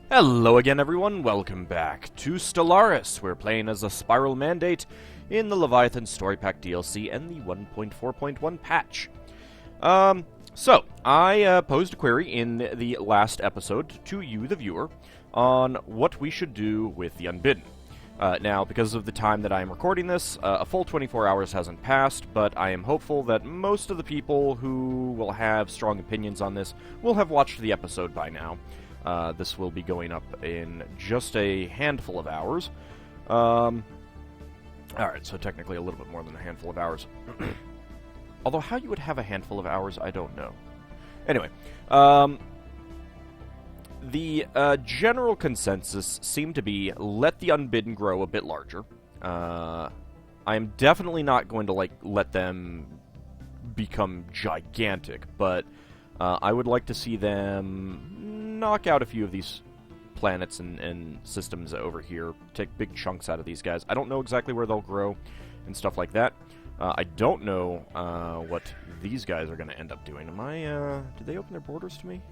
Hello again, everyone. Welcome back to Stellaris. We're playing as a Spiral Mandate in the Leviathans Story Pack DLC and the 1.4.1 patch. So, I posed a query in the last episode to you, the viewer, on what we should do with the Unbidden. Now, because of the time that I am recording this, a full 24 hours hasn't passed, but I am hopeful that most of the people who will have strong opinions on this will have watched the episode by now. This will be going up in just a handful of hours. Alright, so technically a little bit more than a handful of hours. Although how you would have a handful of hours, I don't know. Anyway, the general consensus seemed to be let the Unbidden grow a bit larger. I am definitely not going to let them become gigantic, but I would like to see them knock out a few of these planets and systems over here, take big chunks out of these guys. I don't know exactly where they'll grow and stuff like that. I don't know what these guys are going to end up doing. Did they open their borders to me?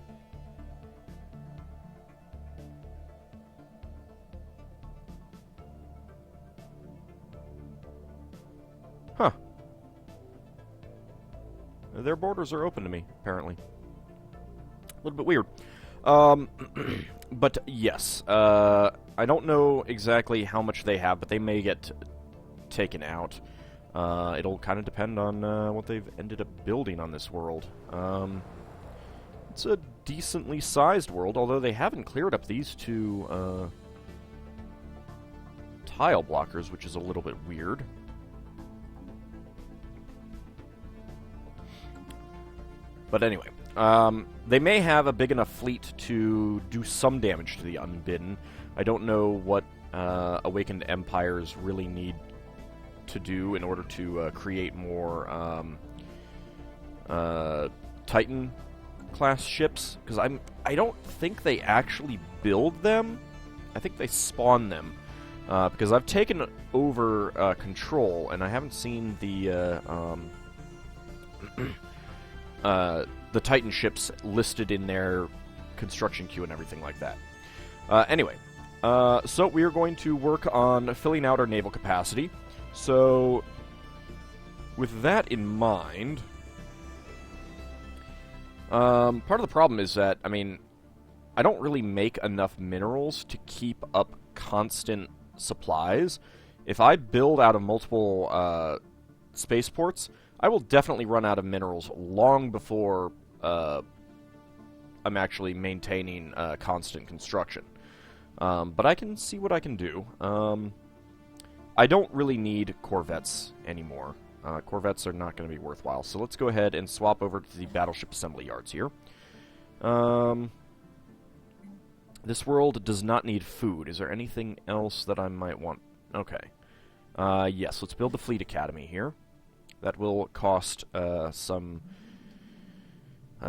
Huh. Their borders are open to me, apparently. A little bit weird. But yes, I don't know exactly how much they have, but they may get taken out. It'll kind of depend on what they've ended up building on this world. It's a decently sized world, although they haven't cleared up these two tile blockers, which is a little bit weird. But anyway, they may have a big enough fleet to do some damage to the Unbidden. I don't know what Awakened Empires really need to do in order to create more Titan-class ships, because I don't think they actually build them. I think they spawn them, because I've taken over control, and I haven't seen the Titan ships listed in their construction queue and everything like that. Anyway, so we are going to work on filling out our naval capacity. So, with that in mind, part of the problem is that, I don't really make enough minerals to keep up constant supplies. If I build out of multiple spaceports, I will definitely run out of minerals long before I'm actually maintaining constant construction. But I can see what I can do. I don't really need Corvettes anymore. Corvettes are not going to be worthwhile. So let's go ahead and swap over to the battleship assembly yards here. This world does not need food. Is there anything else that I might want? Okay. Yes, let's build the Fleet Academy here. That will cost some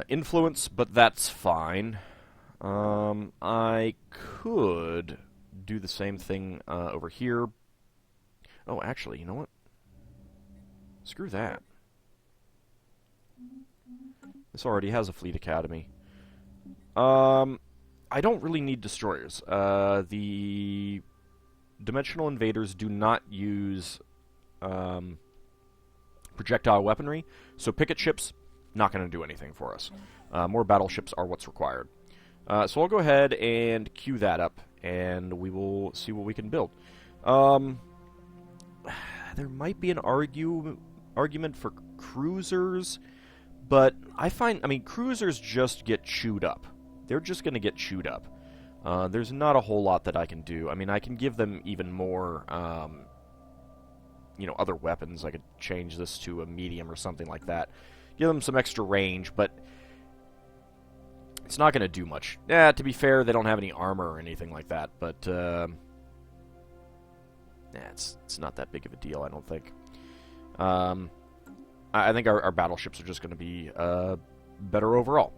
influence, but that's fine. I could do the same thing over here. Oh, actually, you know what? Screw that. This already has a Fleet Academy. I don't really need destroyers. The Dimensional Invaders do not use projectile weaponry, so picket ships, not going to do anything for us. More battleships are what's required. So I'll go ahead and queue that up, and we will see what we can build. There might be an argument for cruisers, but I find, cruisers just get chewed up. They're just going to get chewed up. There's not a whole lot that I can do. I can give them even more, other weapons. I could change this to a medium or something like that. Give them some extra range, but it's not going to do much. Yeah, to be fair, they don't have any armor or anything like that, but it's not that big of a deal, I don't think. I think our battleships are just going to be better overall.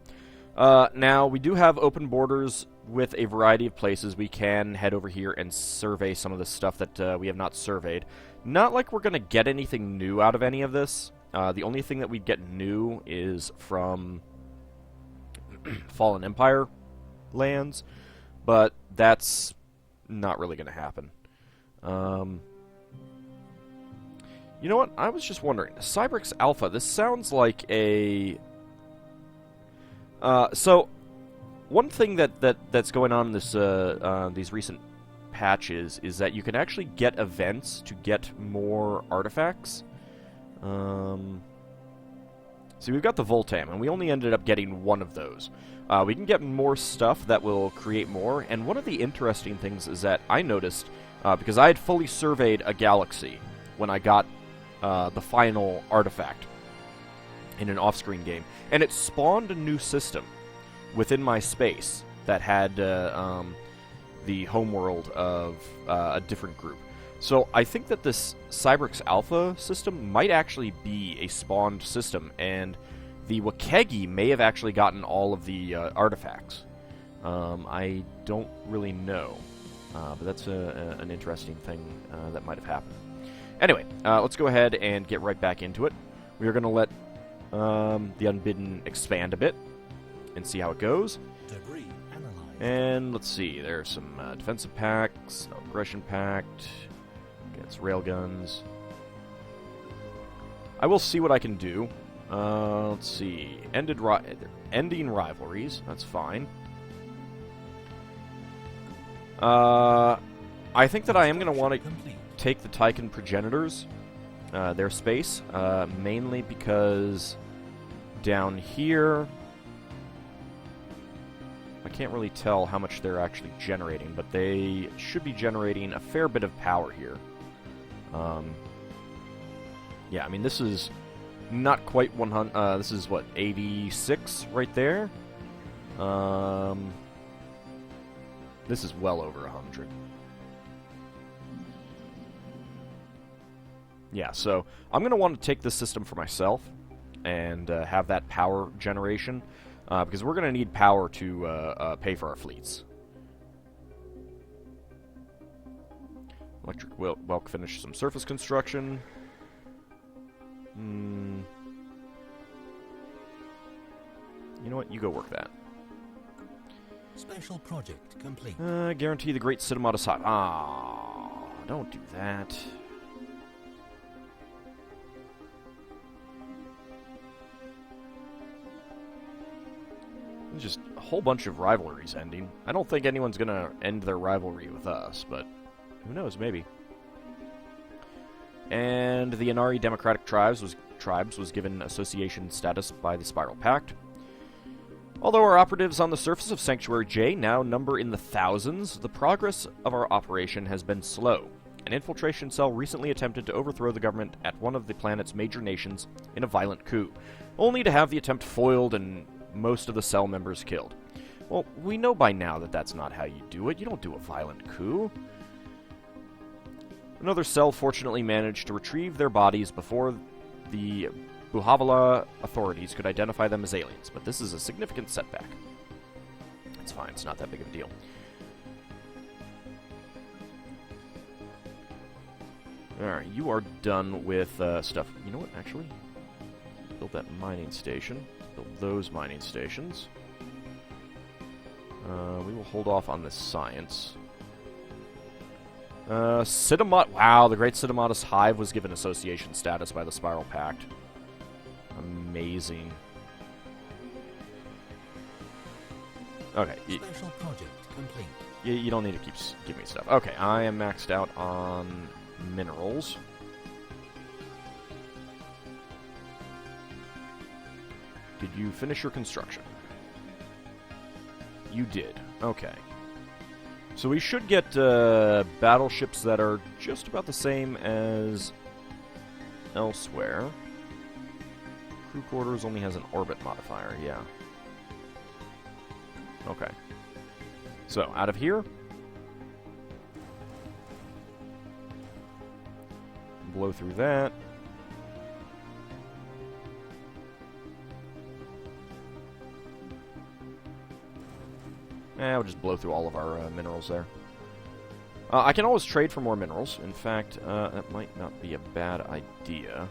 Now, we do have open borders with a variety of places. We can head over here and survey some of the stuff that we have not surveyed. Not like we're going to get anything new out of any of this. The only thing that we get new is from Fallen Empire lands, but that's not really going to happen. You know what? I was just wondering. Cybrix Alpha, this sounds like a... So, one thing that's going on in this these recent patches is that you can actually get events to get more artifacts. See, we've got the Voltam, and we only ended up getting one of those. We can get more stuff that will create more, and one of the interesting things is that I noticed, because I had fully surveyed a galaxy when I got the final artifact in an off-screen game, and it spawned a new system within my space that had the homeworld of a different group. So I think that this Cybrix Alpha system might actually be a spawned system, and the Wakegi may have actually gotten all of the artifacts. I don't really know, but that's an interesting thing that might have happened. Anyway, let's go ahead and get right back into it. We are going to let the Unbidden expand a bit and see how it goes. Debris analyzed. And let's see, there's some defensive pacts, no aggression pact, against railguns. I will see what I can do. Let's see, ending rivalries, that's fine. I think that I am going to want to take the Tychon progenitors, their space, mainly because down here I can't really tell how much they're actually generating, but they should be generating a fair bit of power here. Yeah, I mean, this is not quite 100, this is what, 86 right there? This is well over 100. Yeah, so I'm going to want to take this system for myself and have that power generation, because we're going to need power to pay for our fleets. Electric Welk finished some surface construction. You know what? You go work that. Special project complete. Guarantee the Great Cinemata Hive. Ah, don't do that. There's just a whole bunch of rivalries ending. I don't think anyone's gonna end their rivalry with us, but who knows, maybe. And the Inari Democratic Tribes was given association status by the Spiral Pact. Although our operatives on the surface of Sanctuary J now number in the thousands, the progress of our operation has been slow. An infiltration cell recently attempted to overthrow the government at one of the planet's major nations in a violent coup, only to have the attempt foiled and most of the cell members killed. Well, we know by now that that's not how you do it. You don't do a violent coup. Another cell fortunately managed to retrieve their bodies before the Buhavala authorities could identify them as aliens, but this is a significant setback. It's fine, it's not that big of a deal. Alright, you are done with stuff. You know what, actually? Build that mining station. Build those mining stations. We will hold off on this science. Wow, the Great Cinemata Hive was given association status by the Spiral Pact. Amazing. Okay. Special project complete. You don't need to keep giving me stuff. Okay, I am maxed out on minerals. Did you finish your construction? You did. Okay. So we should get battleships that are just about the same as elsewhere. Crew quarters only has an orbit modifier, yeah. Okay. So, out of here. Blow through that. We'll just blow through all of our minerals there. I can always trade for more minerals. In fact, that might not be a bad idea.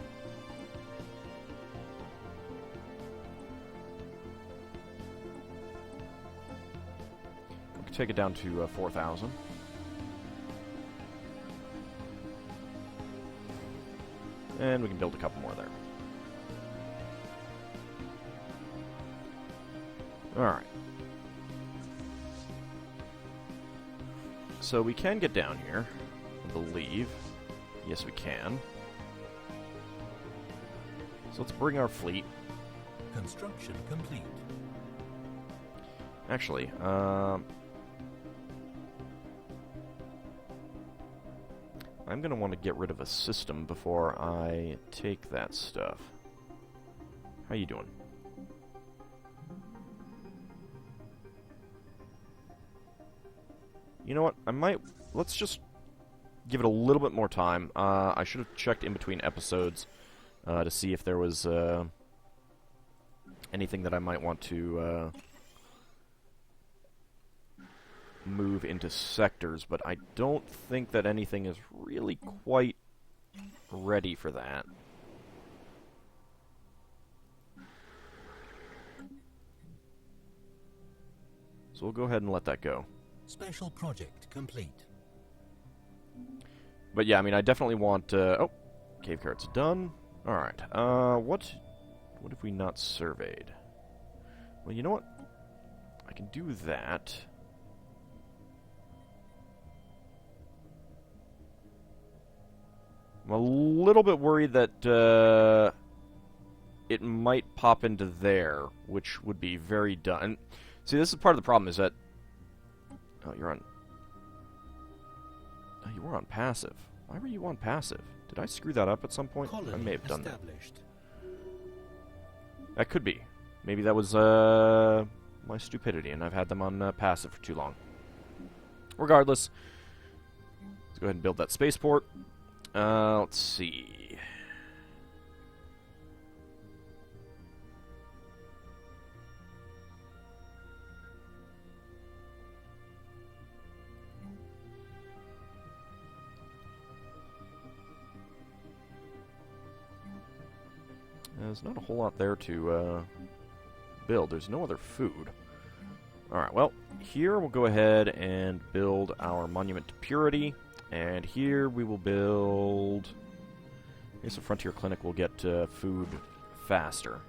take it down to 4,000. And we can build a couple more there. Alright. So we can get down here, I believe. Yes, we can. So let's bring our fleet. Construction complete. Actually, I'm going to want to get rid of a system before I take that stuff. How you doing? You know what? Let's just give it a little bit more time. I should have checked in between episodes to see if there was anything that I might want to move into sectors, but I don't think that anything is really quite ready for that. So we'll go ahead and let that go. Special project complete. But yeah, I mean, I definitely want... oh, cave carrot's done. Alright, what have we not surveyed? Well, you know what? I can do that. I'm a little bit worried that it might pop into there, which would be very done. See, this is part of the problem, is that... Oh, you're on... Oh, you were on passive. Why were you on passive? Did I screw that up at some point? I may have done that. That could be. Maybe that was my stupidity, and I've had them on passive for too long. Regardless, let's go ahead and build that spaceport. Let's see. There's not a whole lot there to build. There's no other food. Alright, well, here we'll go ahead and build our Monument to Purity. And here we will build... I guess the Frontier Clinic will get food faster.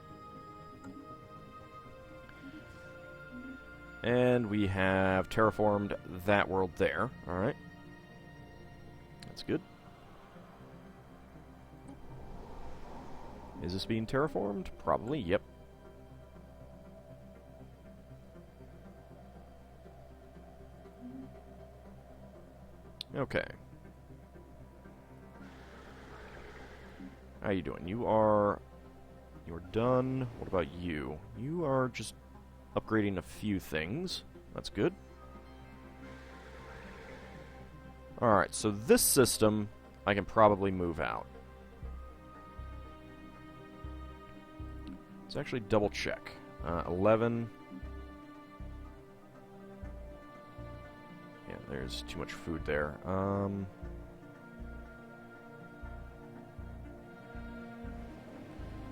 And we have terraformed that world there. Alright. That's good. Is this being terraformed? Probably, yep. Okay. How you doing? You're done. What about you? You are just upgrading a few things. That's good. Alright, so this system I can probably move out. Let's actually double check. 11. Yeah, there's too much food there.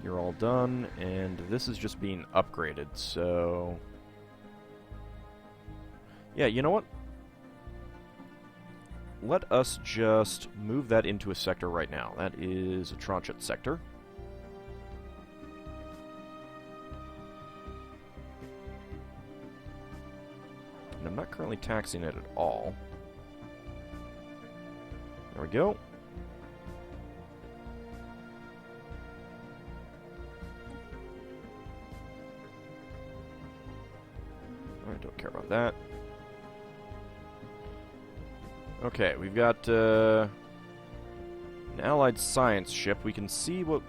You're all done, and this is just being upgraded, so... Yeah, you know what? Let us just move that into a sector right now. That is a Tronchet sector. And I'm not currently taxing it at all. There we go. Alright, don't care about that. Okay, we've got an Allied science ship. We can see what...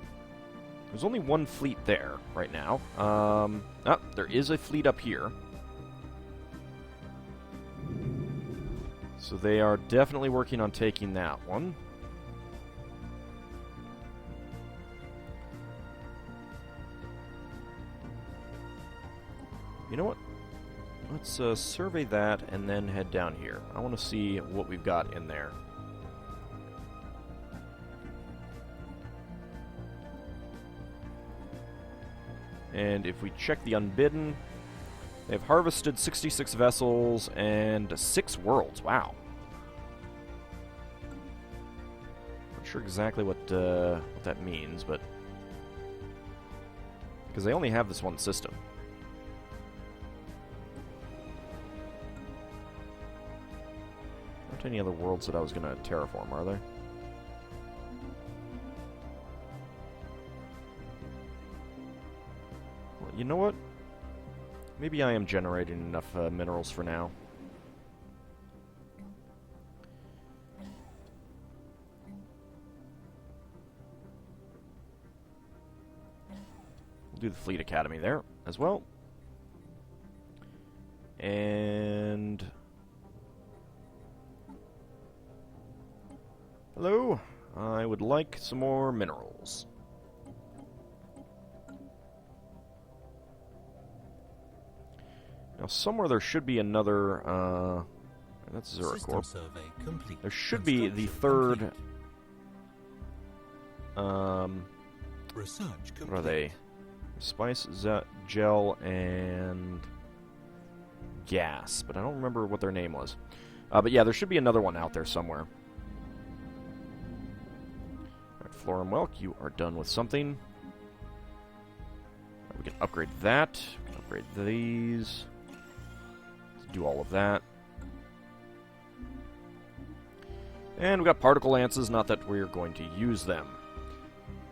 There's only one fleet there right now. There is a fleet up here. So they are definitely working on taking that one. You know what? Let's survey that and then head down here. I want to see what we've got in there. And if we check the Unbidden, They've harvested 66 vessels and 6 worlds. Wow. Not sure exactly what that means, but... because they only have this one system. Aren't any other worlds that I was going to terraform, are there? Well, you know what? Maybe I am generating enough minerals for now. We'll do the Fleet Academy there as well. And... hello? I would like some more minerals. Now, somewhere there should be another, that's Zuracorp. There should be the third, Research complete. what are they? Spice, gel, and gas, but I don't remember what their name was. But yeah, there should be another one out there somewhere. Alright, Flora and Welk, you are done with something. Right, we can upgrade that, we can upgrade these. Do all of that. And we've got particle lances, not that we're going to use them.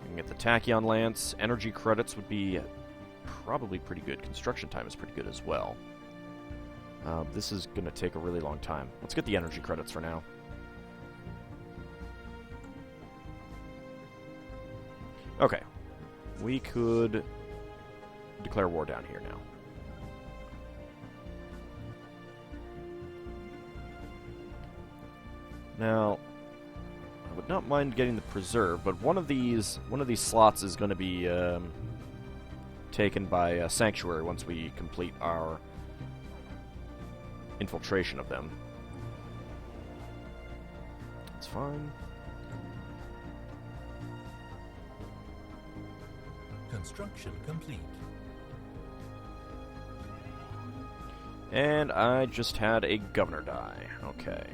We can get the tachyon lance. Energy credits would be probably pretty good. Construction time is pretty good as well. This is going to take a really long time. Let's get the energy credits for now. Okay. We could declare war down here now. Now, I would not mind getting the preserve, but one of these slots is going to be taken by Sanctuary once we complete our infiltration of them. That's fine. Construction complete. And I just had a governor die. Okay.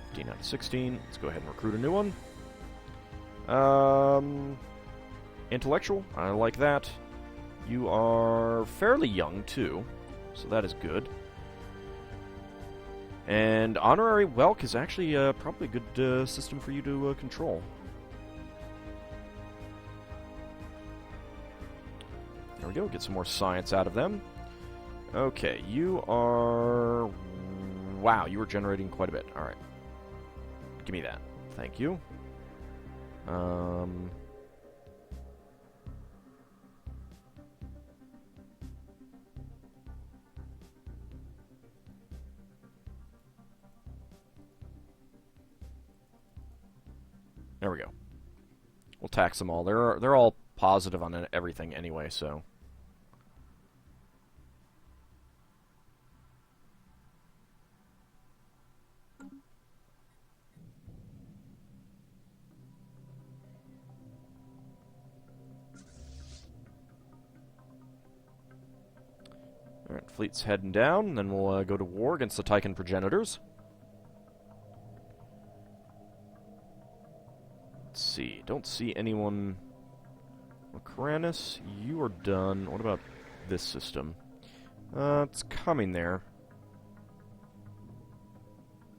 15 out of 16. Let's go ahead and recruit a new one. Intellectual. I like that. You are fairly young, too. So that is good. And Honorary Welk is actually probably a good system for you to control. There we go. Get some more science out of them. Okay, you are... wow, you are generating quite a bit. Alright. Give me that. Thank you. There we go. We'll tax them all. They're all positive on everything anyway, so... Alright, fleet's heading down, then we'll go to war against the Tychon progenitors. Let's see, don't see anyone... Macranus, you are done. What about this system? It's coming there.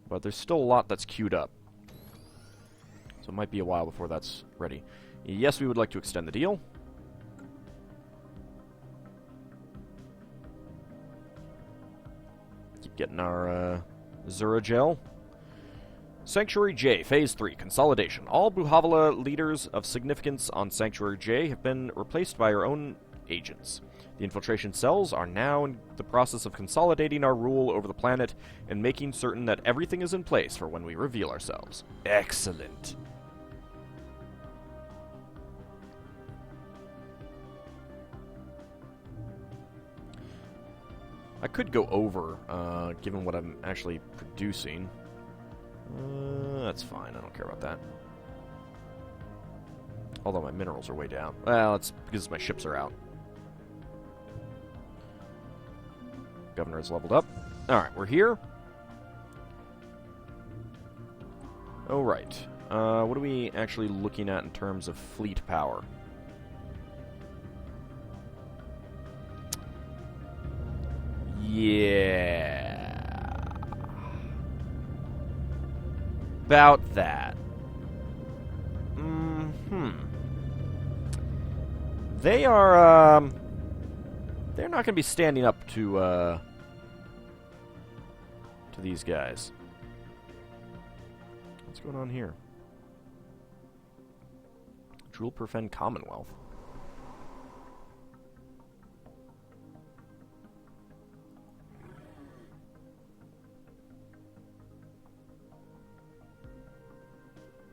But there's still a lot that's queued up. So it might be a while before that's ready. Yes, we would like to extend the deal. Keep getting our Zuragel. Sanctuary J, Phase 3, Consolidation. All Buhavala leaders of significance on Sanctuary J have been replaced by our own agents. The infiltration cells are now in the process of consolidating our rule over the planet and making certain that everything is in place for when we reveal ourselves. Excellent. I could go over, given what I'm actually producing. That's fine, I don't care about that. Although my minerals are way down. Well, it's because my ships are out. Governor is leveled up. Alright, we're here. Oh, right. What are we actually looking at in terms of fleet power? Yeah. About that. They are, they're not going to be standing up to these guys. What's going on here? Jewel Perfend Commonwealth.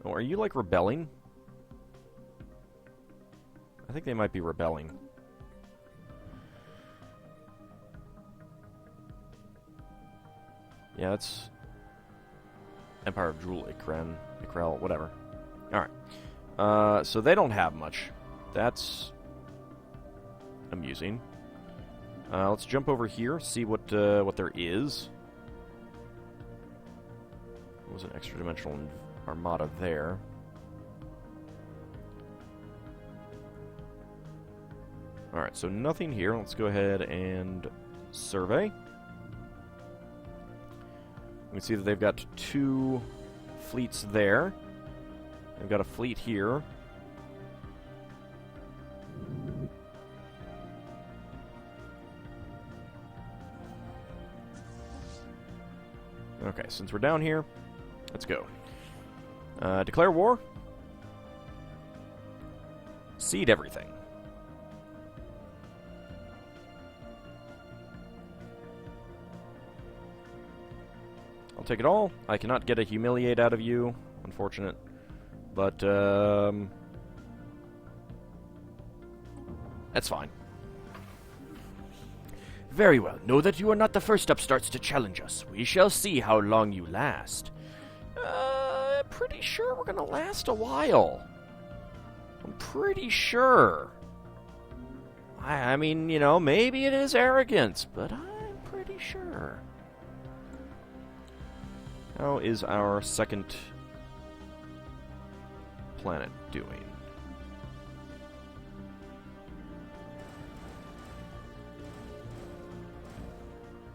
Oh, are you, like, rebelling? I think they might be rebelling. Yeah, that's Empire of Jewel, Ikrel, whatever. Alright. So they don't have much. That's amusing. Let's jump over here, see what there is. There was an extra-dimensional armada there. Alright, so nothing here. Let's go ahead and survey. We can see that they've got 2 fleets there. They've got a fleet here. Okay, since we're down here, let's go. Declare war. Cede everything. I'll take it all. I cannot get a humiliate out of you. Unfortunate. But, that's fine. Very well. Know that you are not the first upstarts to challenge us. We shall see how long you last. Pretty sure we're gonna last a while. I'm pretty sure. I mean, you know, maybe it is arrogance, but I'm pretty sure. How is our second planet doing?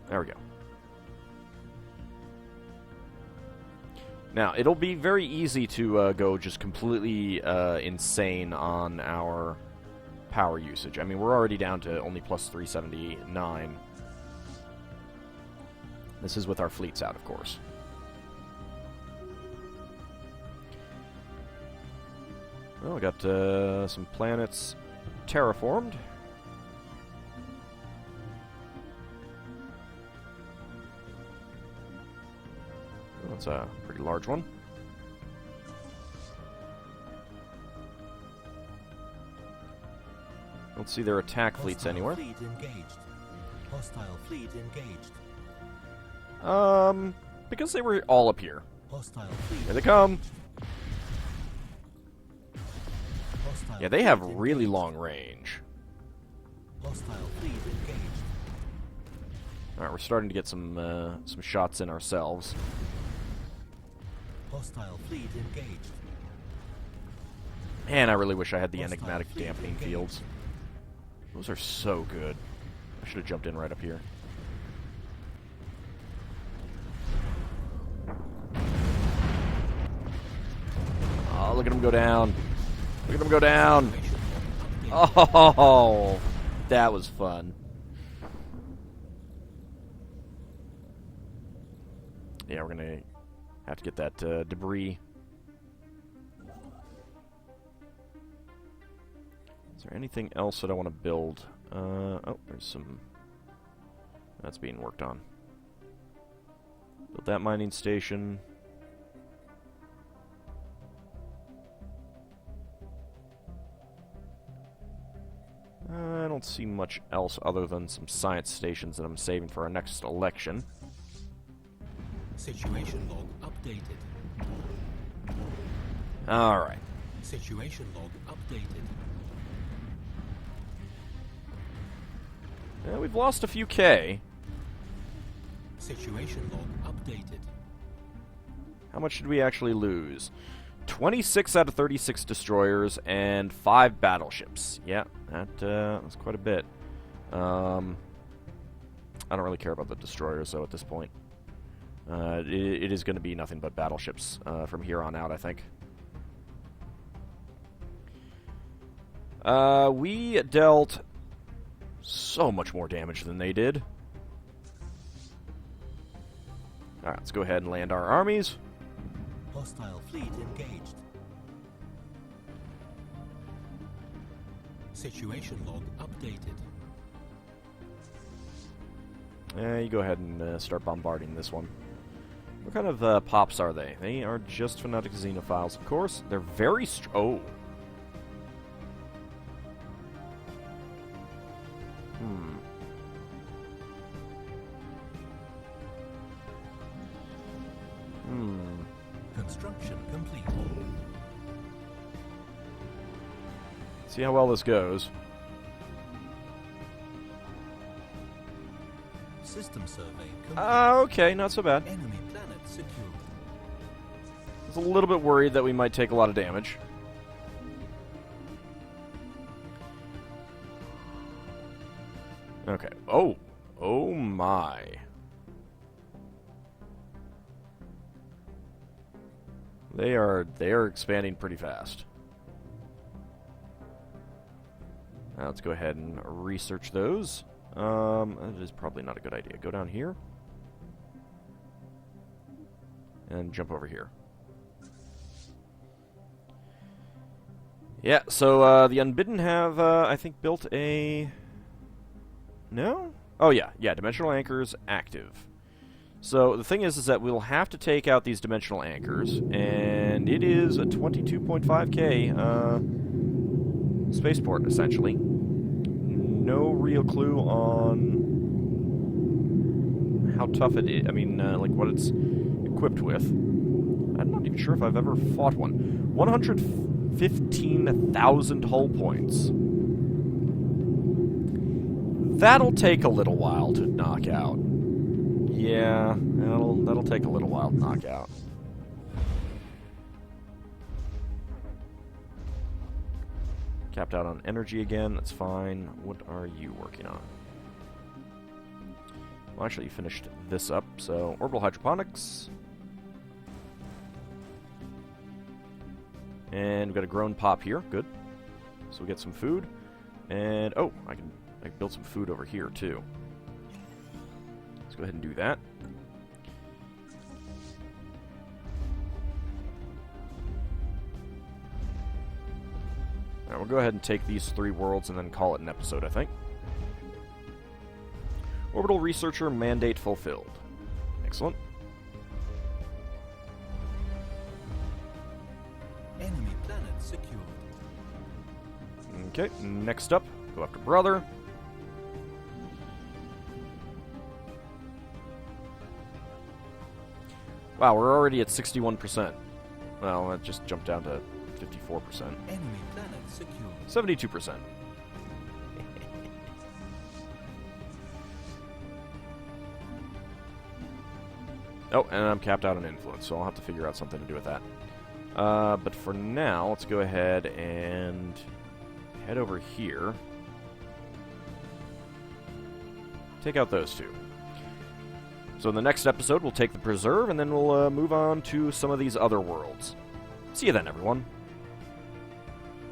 There we go. Now, it'll be very easy to go just completely insane on our power usage. I mean, we're already down to only plus 379. This is with our fleets out, of course. Well, we got some planets terraformed. That's a pretty large one. Don't see their attack fleets anywhere. Fleet engaged. Hostile fleet engaged. Because they were all up here. Hostile fleet. Here they come. Hostile Yeah, they have fleet really engaged. long range. Hostile fleet engaged. Alright, we're starting to get some shots in ourselves. Hostile fleet engaged. Man, I really wish I had the Hostile enigmatic fleet dampening engaged. fields. Those are so good. I should have jumped in right up here. Oh, look at him go down. Look at him go down. Oh, that was fun. Yeah, we're going to have to get that debris. Is there anything else that I want to build? Oh, there's some... That's being worked on. Build that mining station. I don't see much else other than some science stations that I'm saving for our next election. Situation log updated. Alright. Situation log updated. Yeah, we've lost a few K. Situation log updated. How much did we actually lose? 26 out of 36 destroyers and 5 battleships. Yeah, that's quite a bit. I don't really care about the destroyers, though, at this point. It is going to be nothing but battleships from here on out, I think. We dealt so much more damage than they did. Alright, let's go ahead and land our armies. Hostile fleet engaged. Situation log updated. You go ahead and start bombarding this one. What kind of pops are they? They are just fanatic xenophiles, of course. They're very oh. Construction complete. See how well this goes. System survey complete. Okay, not so bad. Enemy planet secured. I was a little bit worried that we might take a lot of damage. Okay. Oh. Oh my. They are expanding pretty fast. Now let's go ahead and research those. That is probably not a good idea. Go down here. And jump over here. Yeah, so the Unbidden have, I think, built a... No? Oh, yeah. Yeah, dimensional anchors active. So the thing is that we'll have to take out these dimensional anchors, and it is a 22.5k spaceport, essentially. No real clue on how tough it is. I mean, like what it's equipped with. I'm not even sure if I've ever fought one. 115,000 hull points. That'll take a little while to knock out. Yeah, that'll take a little while to knock out. Capped out on energy again, that's fine. What are you working on? Well, actually, you finished this up, so orbital hydroponics. And we've got a grown pop here, good. So we get some food. And, oh, I can build some food over here, too. Let's go ahead and do that. Alright, we'll go ahead and take these 3 worlds and then call it an episode, I think. Orbital Researcher mandate fulfilled. Excellent. Enemy planet secured. Okay, next up, go after Brother. Wow, we're already at 61%. Well, that just jumped down to 54%. Enemy planet secured. 72%. Oh, and I'm capped out on influence, so I'll have to figure out something to do with that. But for now, let's go ahead and head over here. Take out those 2. So in the next episode, we'll take the Preserve, and then we'll move on to some of these other worlds. See you then, everyone.